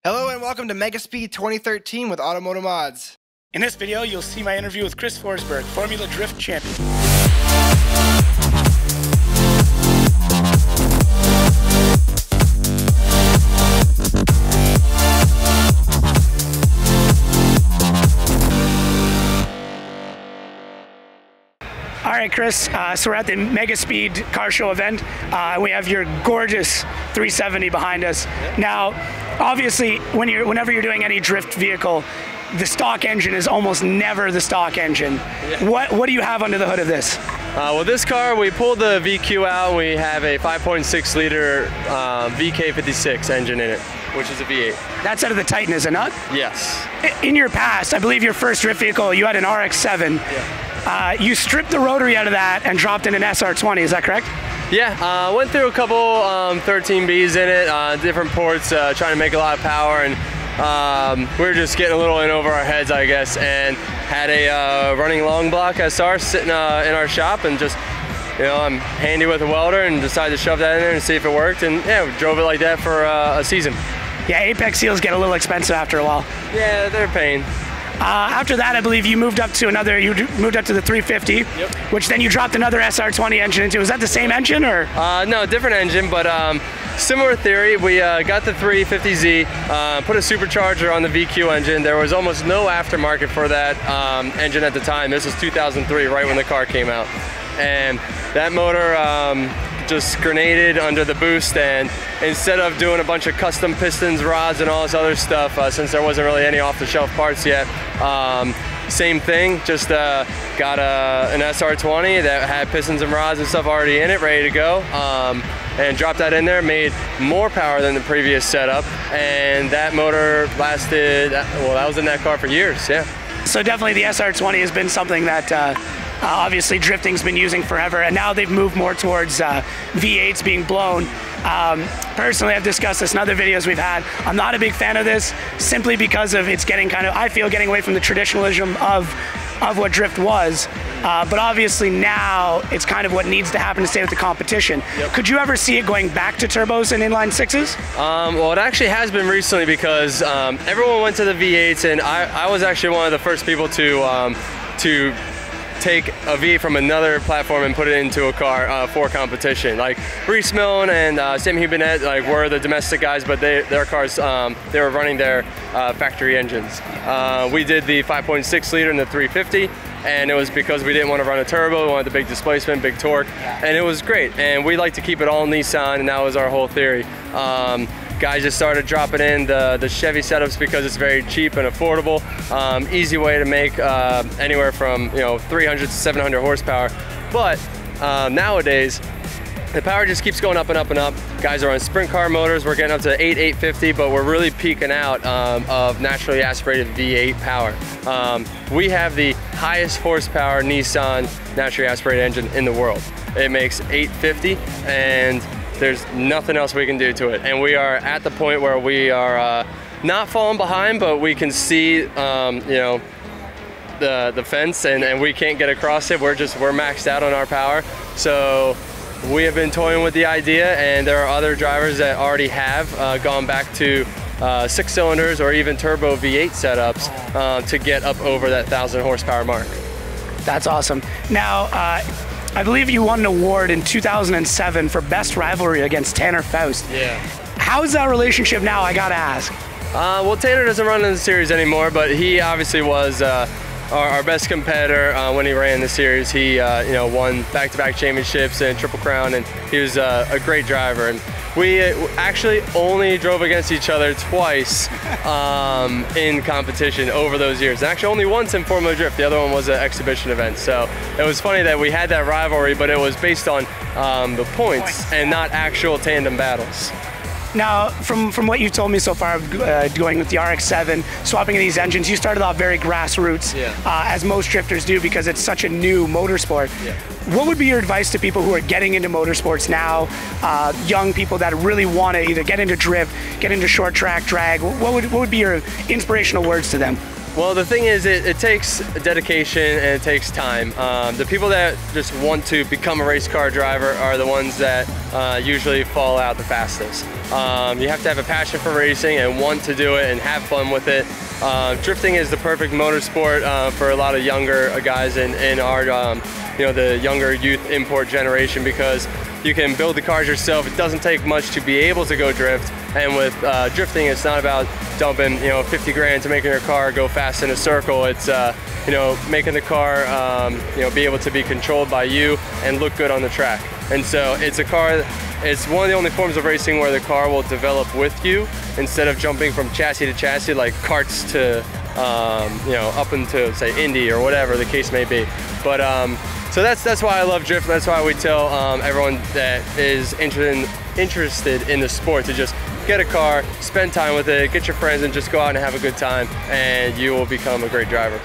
Hello and welcome to Megaspeed 2013 with Automotive Mods. In this video, you'll see my interview with Chris Forsberg, Formula Drift champion. All right, Chris, so we're at the Megaspeed car show event. We have your gorgeous 370 behind us. Yep. Now, obviously, whenever you're doing any drift vehicle, the stock engine is almost never the stock engine. Yeah. What do you have under the hood of this? Well, this car, we pulled the VQ out. We have a 5.6 liter VK56 engine in it, which is a V8. That's out of the Titan, is it not? Yes. In your past, I believe your first drift vehicle, you had an RX-7. Yeah. You stripped the rotary out of that and dropped in an SR20, is that correct? Yeah, went through a couple 13Bs in it, different ports, trying to make a lot of power, and we were just getting a little in over our heads, I guess, and had a running long block SR sitting in our shop, and just, you know, I'm handy with a welder and decided to shove that in there and see if it worked, and yeah, we drove it like that for a season. Yeah, Apex seals get a little expensive after a while. Yeah, they're a pain. After that, I believe you moved up to the 350, yep. Which then you dropped another SR20 engine into. Was that the same engine, or? No, different engine, but similar theory. We got the 350Z, put a supercharger on the VQ engine. There was almost no aftermarket for that engine at the time. This was 2003, right when the car came out. And that motor just grenaded under the boost, and instead of doing a bunch of custom pistons, rods, and all this other stuff, since there wasn't really any off-the-shelf parts yet, same thing, just got an SR20 that had pistons and rods and stuff already in it, ready to go, and dropped that in there, made more power than the previous setup, and that motor lasted, well, that was in that car for years, yeah. So definitely the SR20 has been something that obviously drifting's been using forever, and now they've moved more towards V8s being blown. Personally, I've discussed this in other videos we've had. I'm not a big fan of this, simply because of it's getting kind of, I feel, getting away from the traditionalism of what drift was. But obviously now it's kind of what needs to happen to stay with the competition. Yep. Could you ever see it going back to turbos and inline sixes? Well, it actually has been recently, because everyone went to the V8s, and I was actually one of the first people to take a V from another platform and put it into a car for competition. Like Reese Milne and Sam Hubinette, like, were the domestic guys, but their cars, they were running their factory engines. We did the 5.6 liter and the 350, and it was because we didn't want to run a turbo. We wanted the big displacement, big torque, and it was great. And we like to keep it all Nissan, and that was our whole theory. Guys just started dropping in the Chevy setups because it's very cheap and affordable. Easy way to make anywhere from 300 to 700 horsepower. But nowadays, the power just keeps going up and up and up. Guys are on sprint car motors. We're getting up to 850, but we're really peaking out of naturally aspirated V8 power. We have the highest horsepower Nissan naturally aspirated engine in the world. It makes 850, and there's nothing else we can do to it. And we are at the point where we are not falling behind, but we can see, the fence, and we can't get across it. We're maxed out on our power. So we have been toying with the idea, and there are other drivers that already have gone back to 6 cylinders or even turbo V8 setups to get up over that 1,000 horsepower mark. That's awesome. Now, I believe you won an award in 2007 for Best Rivalry against Tanner Faust. Yeah. How's that relationship now, I gotta ask? Well, Tanner doesn't run in the series anymore, but he obviously was our best competitor when he ran the series. He won back-to-back championships and Triple Crown, and he was a great driver. And we actually only drove against each other twice in competition over those years. And actually only once in Formula Drift. The other one was an exhibition event. So it was funny that we had that rivalry, but it was based on the points and not actual tandem battles. Now, from what you've told me so far, going with the RX-7, swapping in these engines, you started off very grassroots, as most drifters do, because it's such a new motorsport. Yeah. what would be your advice to people who are getting into motorsports now, young people that really want to either get into drift, get into short track drag? What would be your inspirational words to them? Well, the thing is, it takes dedication and it takes time. The people that just want to become a race car driver are the ones that usually fall out the fastest. You have to have a passion for racing and want to do it and have fun with it. Drifting is the perfect motorsport for a lot of younger guys in our, the younger youth import generation, because you can build the cars yourself. It doesn't take much to be able to go drift. And with drifting, it's not about dumping 50 grand to making your car go fast in a circle. It's making the car be able to be controlled by you and look good on the track. And so it's a car. It's one of the only forms of racing where the car will develop with you instead of jumping from chassis to chassis like karts to up into, say, Indy or whatever the case may be. But so that's why I love drift. That's why we tell everyone that is interested in the sport to just get a car, spend time with it, get your friends, and just go out and have a good time, and you will become a great driver.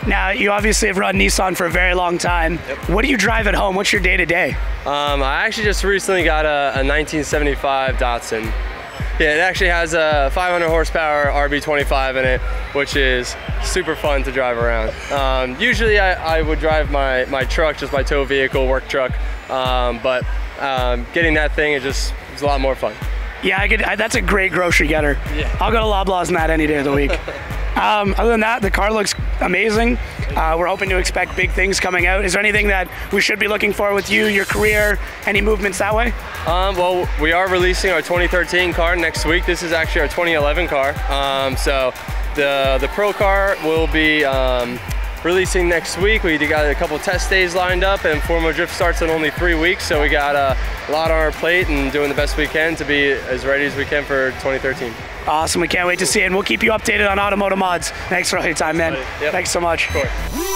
Now, you obviously have run Nissan for a very long time. Yep. What do you drive at home? What's your day-to-day? I actually just recently got a 1975 Datsun. Yeah, it actually has a 500 horsepower RB25 in it, which is super fun to drive around. Usually I would drive my truck, just my tow vehicle, work truck, but getting that thing is a lot more fun. Yeah, that's a great grocery getter. Yeah. I'll go to Loblaws in that any day of the week. Other than that, the car looks amazing. We're hoping to expect big things coming out. Is there anything that we should be looking for with you, your career, any movements that way? Well, we are releasing our 2013 car next week. This is actually our 2011 car. So the Pro car will be releasing next week. We got a couple test days lined up, and Formo Drift starts in only 3 weeks, so we got a lot on our plate and doing the best we can to be as ready as we can for 2013. Awesome, we can't wait to see it, and we'll keep you updated on Automotive Mods. Thanks for all your time, man. Yep. Thanks so much. Of course.